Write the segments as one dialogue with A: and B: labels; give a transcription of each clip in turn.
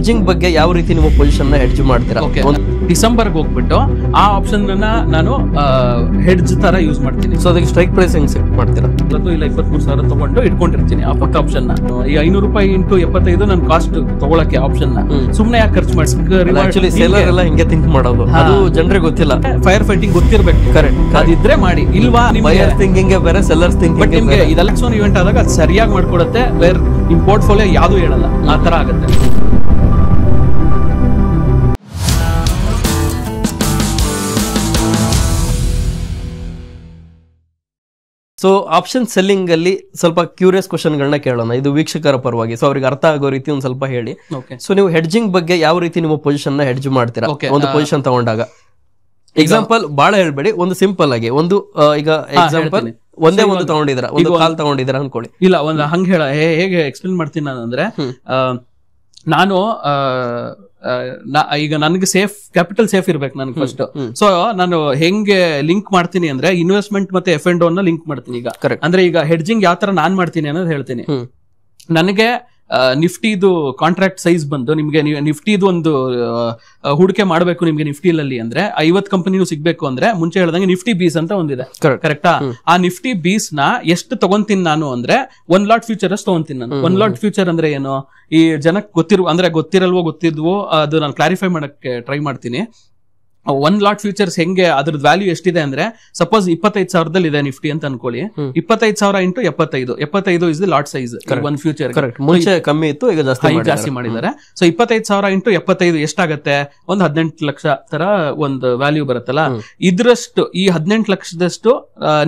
A: Hedging ಬಗ್ಗೆ ಯಾವ ರೀತಿ ನೀವು ಪೊಸಿಷನ್ ನ ಹೆಡ್ಜ್ ಮಾಡ್ತೀರಾ?
B: ಡಿಸೆಂಬರ್ ಹೋಗ್ಬಿಟ್ಟು ಆ ಆಪ್ಷನ್ ನಾನು ಹೆಡ್ಜ್ ತರ ಯೂಸ್ ಮಾಡ್ತೀನಿ.
A: ಸೊ ಅದಕ್ಕೆ ಸ್ಟ್ರೈಕ್ ಪ್ರೈಸ್ ಹೆಂಗ್ ಸೆಟ್ ಮಾಡ್ತೀರಾ?
B: ಇಲ್ಲ 23,000 ತಗೊಂಡು ಇಟ್ಕೊಂಡಿರ್ತೀನಿ ಆ ಪಕ್ಕ ಆಪ್ಷನ್ ನ. ಈ 500 ರೂಪಾಯಿ ಇಂಟು 75 ನನ್ ಕಾಸ್ಟ್ ತಗೊಳಕ್ಕೆ ಆಪ್ಷನ್ ನ ಸುಮ್ನೆ ಯಾಕೆ ಖರ್ಚು ಮಾಡಿಸ್ತಾರೆ?
A: ಆಕ್ಚುಲಿ ಸೇಲರ್ ಎಲ್ಲ ಹಿಂಗೆ ಥಿಂಕ್ ಮಾಡೋದು, ಅದು ಜನರಿಗೆ ಗೊತ್ತಿಲ್ಲ.
B: ಫೈರ್ ಫೈಟಿಂಗ್ ಗೊತ್ತಿರ್ಬೇಕು,
A: ಕರೆಕ್ಟ್.
B: ಅದಿದ್ರೆ ಮಾಡಿ, ಇಲ್ವಾ
A: ಬಯರ್ ಥಿಂಕಿಂಗ್ ಬೇರೆ, ಸೆಲ್ಲರ್ಸ್ ಥಿಂಕಿಂಗ್.
B: ಬಟ್ ನಿಮ್ಗೆ ಇದೆಲ್ಲ ಇವೆಂಟ್ ಆದಾಗ ಅದು ಸರಿಯಾಗಿ ಮಾಡ್ಕೊಡುತ್ತೆ. ಬೇರೆ ನಿಮ್ ಪೋರ್ಟ್ಫೋಲಿಯೋ ಯಾವ್ದು ಹೇಳಲ್ಲ, ಆ ತರ ಆಗುತ್ತೆ.
A: ಸೊ ಆಪ್ಷನ್ ಸೆಲ್ಲಿಂಗ್ ಅಲ್ಲಿ ಸ್ವಲ್ಪ ಕ್ಯೂರಿಯಸ್ ಕ್ವಶನ್ ಗಳನ್ನ ಕೇಳೋಣ, ಇದು ವೀಕ್ಷಕರ ಪರವಾಗಿ. ಸೊ ಅವ್ರಿಗೆ ಅರ್ಥ ಆಗೋ ರೀತಿ ಒಂದ್ ಸ್ವಲ್ಪ ಹೇಳಿ. ಸೊ ನೀವು ಹೆಡ್ಜಿಂಗ್ ಬಗ್ಗೆ ಯಾವ ರೀತಿ ನಿಮ್ಮ ಪೊಸಿಷನ್ ನ ಹೆಡ್ಜ್ ಮಾಡ್ತೀರಾ ಒಂದು ಪೊಸಿಷನ್ ತಗೊಂಡಾಗ? ಎಕ್ಸಾಂಪಲ್ ಬಹಳ ಹೇಳ್ಬೇಡಿ, ಒಂದು ಸಿಂಪಲ್ ಆಗಿ ಒಂದು ಈಗ ಎಕ್ಸಾಂಪಲ್ ಒಂದೇ ಒಂದು ತಗೊಂಡಿದ್ರ, ಒಂದು ಕಾಲ್ ತಗೊಂಡಿದ್ರ ಅನ್ಕೊಳ್ಳಿ.
B: ಇಲ್ಲ, ಒಂದು ಹಂಗ ಹೇಗೆ ಎಕ್ಸ್ಪ್ಲೇನ್ ಮಾಡ್ತೀನಿ ನಾನು ಅಂದ್ರೆ, ನಾನು ಈಗ ನನಗೆ ಕ್ಯಾಪಿಟಲ್ ಸೇಫ್ ಇರ್ಬೇಕು ನನಗೆ ಫಸ್ಟ್. ಸೊ ನಾನು ಹೆಂಗೆ ಲಿಂಕ್ ಮಾಡ್ತೀನಿ ಅಂದ್ರೆ ಇನ್ವೆಸ್ಟ್ಮೆಂಟ್ ಮತ್ತೆ F&O ನ ಲಿಂಕ್ ಮಾಡ್ತೀನಿ. ಈಗ ಅಂದ್ರೆ ಈಗ ಹೆಡ್ಜಿಂಗ್ ಯಾವ ತರ ನಾನ್ ಮಾಡ್ತೀನಿ ಅನ್ನೋದು ಹೇಳ್ತೀನಿ. ನನಗೆ ನಿಫ್ಟಿದು ಕಾಂಟ್ರಾಕ್ಟ್ ಸೈಜ್ ಬಂದು ನಿಮ್ಗೆ ನಿಫ್ಟಿದು ಒಂದು ಹೂಡಿಕೆ ಮಾಡಬೇಕು ನಿಮ್ಗೆ ನಿಫ್ಟಿಲಲ್ಲಿ ಅಂದ್ರೆ 50 ಕಂಪನಿನೂ ಸಿಗ್ಬೇಕು ಅಂದ್ರೆ ಮುಂಚೆ ಹೇಳ್ದಂಗೆ ನಿಫ್ಟಿ ಬೀಸ್ ಅಂತ ಒಂದಿದೆ, ಕರೆಕ್ಟಾ? ಆ ನಿಫ್ಟಿ ಬೀಸ್ ನ ಎಷ್ಟು ತಗೊಂತೀನಿ ನಾನು ಅಂದ್ರೆ 1 ಲಾಟ್ ಫ್ಯೂಚರ್ಸ್ ತಗೊಂತೀನಿ ನಾನು. 1 ಲಾಟ್ ಫ್ಯೂಚರ್ ಅಂದ್ರೆ ಏನು, ಈ ಜನಕ್ಕೆ ಗೊತ್ತಿರಲ್ವೋ ಗೊತ್ತಿದ್ವೋ ಅದು ನಾನು ಕ್ಲಾರಿಫೈ ಮಾಡಕ್ಕೆ ಟ್ರೈ ಮಾಡ್ತೀನಿ. 1 ಲಾಟ್ ಫ್ಯೂಚರ್ಸ್ ಹೆಂಗೆ ಅದ್ರದ್ದು ವ್ಯಾಲ್ಯೂ ಎಷ್ಟಿದೆ ಅಂದ್ರೆ, ಸಪೋಸ್ 25,000 ಇದೆ ನಿಫ್ಟಿ ಅಂತ ಅನ್ಕೊಳ್ಳಿ. 25,000 into 75 is the lot size ಒಂದು ಫ್ಯೂಚರ್.
A: ಮುಂಚೆ ಕಮ್ಮಿ ಇತ್ತು, ಈಗ ಜಾಸ್ತಿ ಮಾಡಿದ್ದಾರೆ.
B: ಸೊ 25,000 ಇಂಟು 75 ಎಷ್ಟಾಗತ್ತೆ? ಒಂದು 18 ಲಕ್ಷ ತರ ಒಂದು ವ್ಯಾಲ್ಯೂ ಬರುತ್ತಲ್ಲ. ಇದ್ರಷ್ಟು ಈ 18 ಲಕ್ಷದಷ್ಟು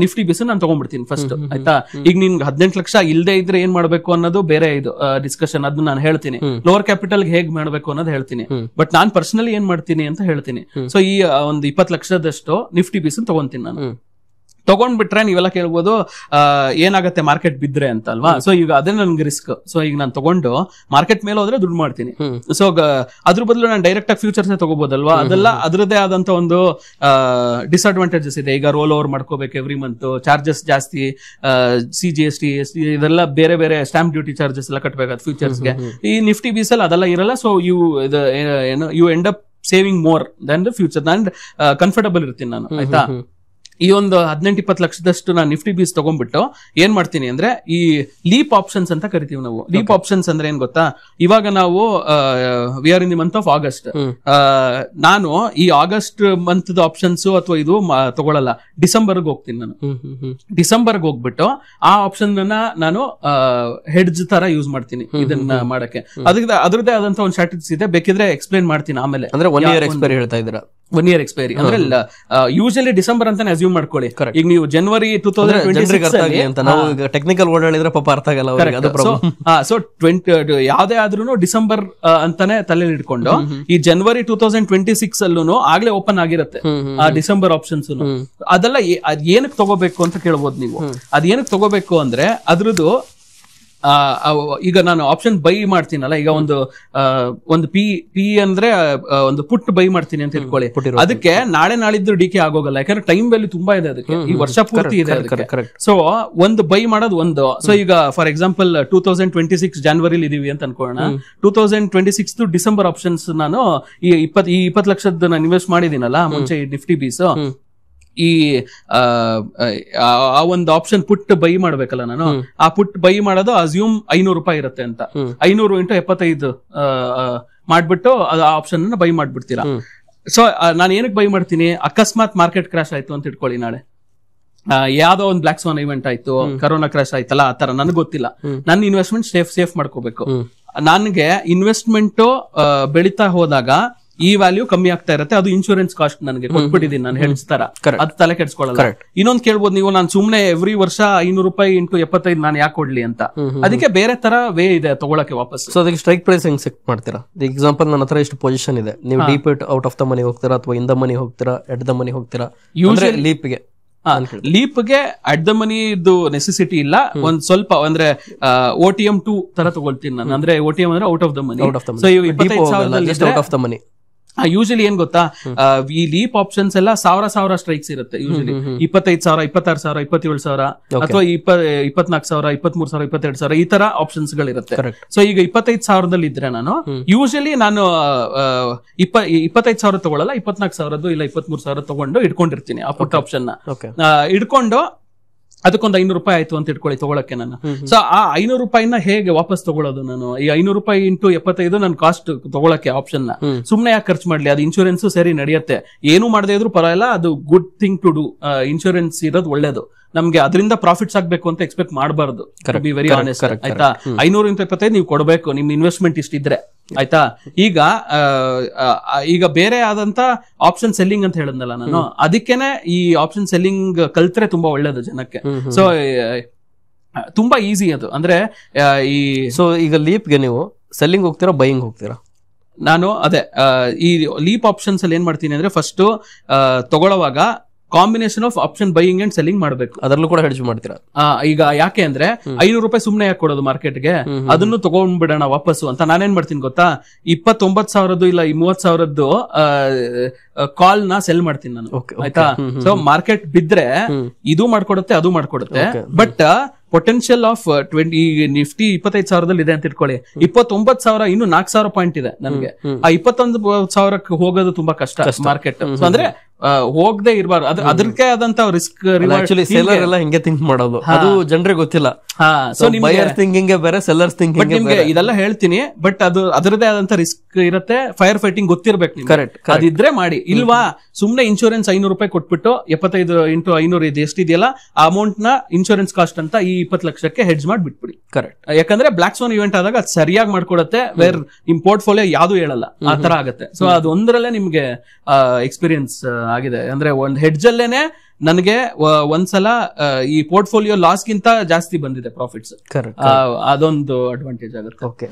B: ನಿಫ್ಟಿ ಬೀಸ್ ನಾನು ತಗೊಂಡ್ಬಿಡ್ತೀನಿ ಫಸ್ಟ್, ಆಯ್ತಾ? ಈಗ ನಿಮ್ಗೆ 18 ಲಕ್ಷ ಇಲ್ಲದೆ ಇದ್ರೆ ಏನ್ ಮಾಡ್ಬೇಕು ಅನ್ನೋದು ಬೇರೆ ಇದು ಡಿಸ್ಕಷನ್, ಅದನ್ನ ನಾನು ಹೇಳ್ತೀನಿ. ಲೋವರ್ ಕ್ಯಾಪಿಟಲ್ ಹೇಗ್ ಮಾಡ್ಬೇಕು ಅನ್ನೋದು ಹೇಳ್ತೀನಿ. ಬಟ್ ನಾನ್ ಪರ್ಸನಲಿ ಏನ್ ಮಾಡ್ತೀನಿ ಅಂತ ಹೇಳ್ತೀನಿ. ಸೊ ಈ ಒಂದು 20 ಲಕ್ಷದಷ್ಟು ನಿಫ್ಟಿ ಬೀಸ್ ತಗೊಂತೀನಿ ನಾನು. ತಗೊಂಡ್ಬಿಟ್ರೆ ನೀವೆಲ್ಲ ಕೇಳ್ಬೋದು ಏನಾಗತ್ತೆ ಮಾರ್ಕೆಟ್ ಬಿದ್ರೆ ಅಂತ ಅಲ್ವಾ? ಸೊ ಈಗ ಅದೇ ನನ್ಗೆ ರಿಸ್ಕ್. ಸೊ ಈಗ ನಾನು ತಗೊಂಡು ಮಾರ್ಕೆಟ್ ಮೇಲೆ ಹೋದ್ರೆ ದುಡ್ಡು ಮಾಡ್ತೀನಿ. ಸೊ ಅದ್ರ ಬದಲು ನಾನು ಡೈರೆಕ್ಟ್ ಆಗಿ ಫ್ಯೂಚರ್ಸ್ ತಗೋಬಹುದಲ್ವಾ? ಅದೆಲ್ಲ ಅದರದೇ ಆದಂತ ಒಂದು ಡಿಸ್ಅಡ್ವಾಂಟೇಜಸ್ ಇದೆ. ಈಗ ರೋಲ್ ಓವರ್ ಮಾಡ್ಕೋಬೇಕು ಎವ್ರಿ ಮಂತ್, ಚಾರ್ಜಸ್ ಜಾಸ್ತಿ, CGST ಇದೆಲ್ಲ ಬೇರೆ ಬೇರೆ ಸ್ಟಾಂಪ್ ಡ್ಯೂಟಿ ಚಾರ್ಜಸ್ ಎಲ್ಲ ಕಟ್ಟಬೇಕಾದ ಫ್ಯೂಚರ್ಸ್ಗೆ. ಈ ನಿಫ್ಟಿ ಬೀಸ್ ಅಲ್ಲಿ ಅದೆಲ್ಲ ಇರಲ್ಲ. So you end up saving more than the future and comfortable ಇರ್ತೀನಿ ನಾನು, ಆಯ್ತಾ? ಈ ಒಂದು 18-20 ಲಕ್ಷದಷ್ಟು ನಾನು ನಿಫ್ಟಿ ಬೀಸ್ ತಗೊಂಡ್ಬಿಟ್ಟು ಏನ್ ಮಾಡ್ತೀನಿ ಅಂದ್ರೆ ಈ ಲೀಪ್ ಆಪ್ಷನ್ಸ್ ಅಂತ ಕರಿತೀವಿ ನಾವು. ಲೀಪ್ ಆಪ್ಷನ್ಸ್ ಅಂದ್ರೆ ಏನ್ ಗೊತ್ತಾ? ಇವಾಗ ನಾವು we are in the month of August. ನಾನು ಈ ಆಗಸ್ಟ್ ಮಂತ್ ಆಪ್ಷನ್ಸ್ ಅಥವಾ ಇದು ತಗೊಳಲ್ಲ, ಡಿಸೆಂಬರ್ಗೆ ಹೋಗ್ತೀನಿ ನಾನು. ಡಿಸೆಂಬರ್ಗೆ ಹೋಗ್ಬಿಟ್ಟು ಆ ಆಪ್ಷನ್ ನಾನು ಹೆಡ್ಜ್ ತರ ಯೂಸ್ ಮಾಡ್ತೀನಿ ಇದನ್ನ ಮಾಡಕ್ಕೆ. ಅದ್ರದ್ದೇ ಆದಂತ ಒಂದು ಸ್ಟ್ರಾಟಜಿಸ್ ಇದೆ, ಬೇಕಿದ್ರೆ ಎಕ್ಸ್ಪ್ಲೇನ್ ಮಾಡ್ತೀನಿ ಆಮೇಲೆ.
A: ಅಂದ್ರೆ 1 ಇಯರ್ ಎಕ್ಸ್ಪೈರಿ ಹೇಳ್ತಾ ಇದ್ದೀರಾ?
B: 1 ಇಯರ್ ಎಕ್ಸ್ಪೈರಿ ಅಂದ್ರೆ ಯೂಶಲಿ ಡಿಸೆಂಬರ್ ಅಂತಾನೆ ಅಸ್ಯೂಮ್ ಮಾಡ್ಕೊಳ್ಳಿ. ಈಗ ನೀವು ಜನವರಿ 2026
A: ಟೆಕ್ನಿಕಲ್ ವರ್ಡ್ ಹೇಳಿದ್ರೆ ಪಾಪ ಅರ್ಥ ಆಗಲ್ಲ.
B: ಸೊ ಯಾವ್ದೇ ಆದ್ರೂ ಡಿಸೆಂಬರ್ ಅಂತಾನೆ ತಲೆಯಲ್ಲಿ ಇಟ್ಕೊಂಡು ಈ ಜನವರಿ 2026 ಅಲ್ಲೂ ಆಗ್ಲೇ ಓಪನ್ ಆಗಿರುತ್ತೆ ಆ ಡಿಸೆಂಬರ್ ಆಪ್ಷನ್ಸ್. ಅದೆಲ್ಲ ಏನಕ್ಕೆ ತಗೋಬೇಕು ಅಂತ ಕೇಳ್ಬೋದು ನೀವು. ಅದೇನಕ್ಕೆ ತಗೋಬೇಕು ಅಂದ್ರೆ ಅದ್ರದ್ದು ಈಗ ನಾನು ಆಪ್ಷನ್ ಬೈ ಮಾಡ್ತೀನಲ್ಲ, ಈಗ ಒಂದು ಪಿ ಅಂದ್ರೆ ಒಂದು ಪುಟ್ ಬೈ ಮಾಡ್ತೀನಿ ಅಂತ ಇಟ್ಕೊಳ್ಳಿ. ಅದಕ್ಕೆ ನಾಳೆ ನಾಳಿದ್ದು ಡಿಕೆ ಆಗೋಗಲ್ಲ, ಯಾಕಂದ್ರೆ ಟೈಮ್ ವ್ಯಾಲ್ಯೂ ತುಂಬಾ ಇದೆ ಅದಕ್ಕೆ, ಈ ವರ್ಷ ಪೂರ್ತಿ ಇದೆ ಅದಕ್ಕೆ. ಸೊ ಒಂದು ಬೈ ಮಾಡೋದು ಒಂದು. ಸೊ ಈಗ ಫಾರ್ ಎಕ್ಸಾಂಪಲ್ 2026 ಜನವರಿಲಿ ಇದೀವಿ ಅಂತ ಅನ್ಕೊಳ್ಳೋಣ. 2026 ಡಿಸೆಂಬರ್ ಆಪ್ಷನ್ಸ್ ನಾನು ಈ 20 ಲಕ್ಷದ ನಾನು ಇನ್ವೆಸ್ಟ್ ಮಾಡಿದೀನಲ್ಲ ಮುಂಚೆ ನಿಫ್ಟಿ ಬೀಸ್, ಈ ಆ ಒಂದು ಆಪ್ಷನ್ ಪುಟ್ ಬೈ ಮಾಡ್ಬೇಕಲ್ಲ ನಾನು. ಆ ಪುಟ್ ಬೈ ಮಾಡೋದು ಅಸ್ಯೂಮ್ 500 ರೂಪಾಯಿ ಇರುತ್ತೆ ಅಂತ. 500 ಇಂಟು 75 ಮಾಡ್ಬಿಟ್ಟು ಅದು ಆ ಆಪ್ಷನ್ ಬೈ ಮಾಡ್ಬಿಡ್ತೀರಾ. ಸೊ ನಾನು ಏನಕ್ಕೆ ಬೈ ಮಾಡ್ತೀನಿ? ಅಕಸ್ಮಾತ್ ಮಾರ್ಕೆಟ್ ಕ್ರಾಶ್ ಆಯ್ತು ಅಂತ ಇಟ್ಕೊಳ್ಳಿ, ನಾಳೆ ಯಾವ್ದೋ ಒಂದು ಬ್ಲಾಕ್ ಸ್ವಾನ್ ಇವೆಂಟ್ ಆಯ್ತು, ಕರೋನಾ ಕ್ರಾಶ್ ಆಯ್ತಲ್ಲ, ಆ ತರ ನನಗೆ ಗೊತ್ತಿಲ್ಲ. ನನ್ನ ಇನ್ವೆಸ್ಟ್ಮೆಂಟ್ ಸೇಫ್ ಮಾಡ್ಕೋಬೇಕು. ನನಗೆ ಇನ್ವೆಸ್ಟ್ಮೆಂಟ್ ಬೆಳೀತಾ ಹೋದಾಗ ಈ ವ್ಯಾಲ್ಯೂ ಕಮ್ಮಿ ಆಗ್ತಾ ಇರುತ್ತೆ, ಅದು ಇನ್ಶೂರೆನ್ಸ್ ಕಾಸ್ಟ್ ನನಗೆ ಕೊಟ್ಬಿಟ್ಟಿದ್ದೀನಿ ನಾನು ಹೇಳ್ತಾರ, ಅದು ತಲೆ ಕೆಡ್ಸ್ಕೊಳ್ಳಲ್ಲ. ಇನ್ನೊಂದು ಕೇಳ್ಬೋದು ನೀವು, ನಾನು ಸುಮ್ನೆ ಎವ್ರಿ ವರ್ಷ 500 ರೂಪಾಯಿ ಇಂಟು 75 ನಾನು ಯಾಕೆ ಕೊಡ್ಲಿ ಅಂತ. ಅದಕ್ಕೆ ಬೇರೆ ತರ ವೇ ಇದೆ ತಗೊಳಕ್ಕೆ ವಾಪಸ್.
A: ಸೊ ಅದಕ್ಕೆ ಸ್ಟ್ರೈಕ್ ಪ್ರೈಸ್ ಹೆಂಗ್ ಸೆಟ್ ಮಾಡ್ತೀರಾ? ಎಕ್ಸಾಂಪಲ್ ನನ್ನ ಹತ್ರ ಎಷ್ಟು ಪೊಸಿಷನ್ ಇದೆ, ನೀವು deep out of the money ಹೋಗ್ತೀರಾ ಅಥವಾ ಇನ್ ದ ಮನಿ ಹೋಗ್ತೀರಾ, ಎಟ್ ದ ಮನಿ ಹೋಗ್ತೀರಾ? ಯೂಶಲಿ ಲೀಪ್ಗೆ
B: ಅಟ್ ದ ಮನಿ ನೆಸೆಸಿಟಿ ಇಲ್ಲ. ಒಂದ್ ಸ್ವಲ್ಪ ಅಂದ್ರೆ OTM 2 ತರ ತಗೊಳ್ತೀನಿ ನಾನು. ಅಂದ್ರೆ OTM ಅಂದ್ರೆ out of the money. So 25,000
A: out of the money
B: usually ಏನ್ ಗೊತ್ತಾ, ಈ ಲೀಪ್ ಆಪ್ಷನ್ಸ್ ಎಲ್ಲ ಸಾವಿರ ಸ್ಟ್ರೈಕ್ಸ್ ಇರುತ್ತೆ. ಯೂಶಲಿ 25,000, 26,000, 27,000 ಅಥವಾ 24,000, 23,000, 22,000 ಈ ತರ ಆಪ್ಷನ್ಸ್ ಗಳಿರುತ್ತೆ. ಸೊ ಈಗ 25,000 ಇದ್ರೆ ನಾನು ಯೂಶಲಿ 25,000 ತಗೊಳ್ಳಲ್ಲ, 24,000 ಇಲ್ಲ 23,000 ತಗೊಂಡು ಇಟ್ಕೊಂಡಿರ್ತೀನಿ ಆ ಪುಟ್ ಆಪ್ಷನ್ ನ. ಇಟ್ಕೊಂಡು ಅದಕ್ಕೊಂದು ₹500 ಆಯ್ತು ಅಂತ ಇಟ್ಕೊಳ್ಳಿ ತಗೊಳಕ್ಕೆ ನಾನು. ಸೊ ಆ ₹500 ಹೇಗೆ ವಾಪಸ್ ತಗೊಳ್ಳೋದು ನಾನು? ಈ ₹500 × 75 ನನ್ ಕಾಸ್ಟ್ ತಗೊಳಕ್ಕೆ ಆಪ್ಷನ್ ನ ಸುಮ್ನೆ ಯಾಕೆ ಖರ್ಚು ಮಾಡ್ಲಿ? ಅದು ಇನ್ಶೂರೆನ್ಸ್ ಸರಿ ನಡೆಯುತ್ತೆ, ಏನು ಮಾಡದೇ ಇದ್ರು ಪರವಾಗಿಲ್ಲ, ಅದು good thing to do. Insurance ಇರೋದು ಒಳ್ಳೇದು, ನಮ್ಗೆ ಅದರಿಂದ ಪ್ರಾಫಿಟ್ಸ್ ಆಗ್ಬೇಕು ಅಂತ ಎಕ್ಸ್ಪೆಕ್ಟ್ ಮಾಡಬಾರ್ದು. ಬಿ ವೆರಿ ಆನೆಸ್ಟ್ ಆಯ್ತಾ. 500 × 25 ನೀವು ಕೊಡಬೇಕು, ನಿಮ್ ಇನ್ವೆಸ್ಟ್ಮೆಂಟ್ ಇಷ್ಟಿದ್ರೆ ಆಯ್ತಾ. ಈಗ ಬೇರೆ ಆದಂತ ಆಪ್ಷನ್ ಸೆಲ್ಲಿಂಗ್ ಅಂತ ಹೇಳಿದ್ನಲ್ಲ ನಾನು, ಅದಕ್ಕೇನೆ ಈ ಆಪ್ಷನ್ ಸೆಲ್ಲಿಂಗ್ ಕಲ್ತ್ರೆ ತುಂಬಾ ಒಳ್ಳೇದು ಜನಕ್ಕೆ. ಸೊ ತುಂಬಾ ಈಸಿ ಅದು. ಅಂದ್ರೆ
A: ಸೊ ಈಗ ಲೀಪ್ಗೆ ನೀವು ಸೆಲ್ಲಿಂಗ್ ಹೋಗ್ತೀರಾ, ಬೈಯಿಂಗ್ ಹೋಗ್ತೀರಾ?
B: ನಾನು ಅದೇ ಈ ಲೀಪ್ ಆಪ್ಷನ್ಸ್ ಅಲ್ಲಿ ಏನ್ ಮಾಡ್ತೀನಿ ಅಂದ್ರೆ, ಫಸ್ಟ್ ತಗೊಳ್ಳುವಾಗ combination of option buying and selling ಮಾಡಬೇಕು.
A: ಅದರಲ್ಲೂ ಕೂಡ ಹೆಡ್ಜ್ ಮಾಡ್ತೀರಾ?
B: ಈಗ ಯಾಕೆ ಅಂದ್ರೆ ₹500 ಸುಮ್ನೆ ಯಾಕೆ ಕೊಡೋದು ಮಾರ್ಕೆಟ್ಗೆ, ಅದನ್ನು ತಗೊಂಡ್ಬಿಡೋಣ ವಾಪಸ್ಸು ಅಂತ ನಾನೇನ್ ಮಾಡ್ತೀನಿ ಗೊತ್ತಾ, 29,000 ಇಲ್ಲ 30,000 ಕಾಲ್ ನ ಸೆಲ್ ಮಾಡ್ತೀನಿ ನಾನು ಆಯ್ತಾ. ಸೊ ಮಾರ್ಕೆಟ್ ಬಿದ್ರೆ ಇದು ಮಾಡ್ಕೊಡುತ್ತೆ, ಅದು ಮಾಡ್ಕೊಡುತ್ತೆ. ಬಟ್ ಪೊಟೆನ್ಶಿಯಲ್ ಆಫ್ ನಿಫ್ಟಿ 25,000 ಇದೆ ಅಂತ ಇಟ್ಕೊಳ್ಳಿ, 29,000 ಇನ್ನು 4,000 ಪಾಯಿಂಟ್ ಇದೆ ನನಗೆ. ಆ 21,000 ಹೋಗೋದು ತುಂಬಾ ಕಷ್ಟ ಮಾರ್ಕೆಟ್. ಅಂದ್ರೆ ಹೋಗದೆ ಇರಬಾರ್ದು, ಅದಕ್ಕೆ ಆದಂತ ರಿಸ್ಕ್
A: ಸೆಲ್ಲರ್ ಎಲ್ಲ ಹಿಂಗೆ ಥಿಂಕ್ ಮಾಡೋದು, ಅದು ಜನರಿಗೆ ಗೊತ್ತಿಲ್ಲ.
B: ಸೊ
A: ಬಯರ್ ಥಿಂಕಿಂಗ್ ಬೇರೆ, ಸೆಲ್ಲರ್ಸ್ ಥಿಂಕಿಂಗ್
B: ನಿಮ್ಗೆ ಇದೆಲ್ಲ ಹೇಳ್ತೀನಿ, ಬಟ್ ಅದು ಅದರದೇ ಆದಂತ ರಿಸ್ಕ್ ಇರುತ್ತೆ. ಫೈರ್ ಫೈಟಿಂಗ್ ಗೊತ್ತಿರ್ಬೇಕು, ಕರೆಕ್ಟ್. ಅದಿದ್ರೆ ಮಾಡಿ. ಇಲ್ವಾ ಸುಮ್ನೆ ಇನ್ಶೂರೆನ್ಸ್ ₹500 ಕೊಟ್ಬಿಟ್ಟು 75 × 500 ಇದು ಎಷ್ಟಿದೆಯಲ್ಲ ಆ ಅಮೌಂಟ್ ನ ಇನ್ಶೂರೆನ್ಸ್ ಕಾಸ್ಟ್ ಅಂತ ಈ 20 ಲಕ್ಷಕ್ಕೆ ಹೆಡ್ಜ್ ಮಾಡಿ ಬಿಟ್ಬಿಡಿ. ಕರೆಕ್ಟ್. ಯಾಕಂದ್ರೆ ಬ್ಲಾಕ್ ಸ್ವಾನ್ ಇವೆಂಟ್ ಆದಾಗ ಅದು ಸರಿಯಾಗಿ ಮಾಡ್ಕೊಡುತ್ತೆ, ವೇರ್ ನಿಮ್ ಪೋರ್ಟ್ಫೋಲಿಯೋ ಯಾವ್ದು ಹೇಳಲ್ಲ, ಆ ತರ ಆಗುತ್ತೆ. ಸೊ ಅದು ಒಂದರಲ್ಲೇ ನಿಮ್ಗೆ ಎಕ್ಸ್ಪೀರಿಯನ್ಸ್ ಆಗಿದೆ. ಅಂದ್ರೆ ಒಂದ್ ಹೆಡ್ಜ್ ಅಲ್ಲೇನೆ ನನಗೆ ಒಂದ್ಸಲ ಈ ಪೋರ್ಟ್ಫೋಲಿಯೋ ಲಾಸ್ ಗಿಂತ ಜಾಸ್ತಿ ಬಂದಿದೆ ಪ್ರಾಫಿಟ್ಸ್. ಅದೊಂದು ಅಡ್ವಾಂಟೇಜ್ ಆಗುತ್ತೆ.
A: ಓಕೆ.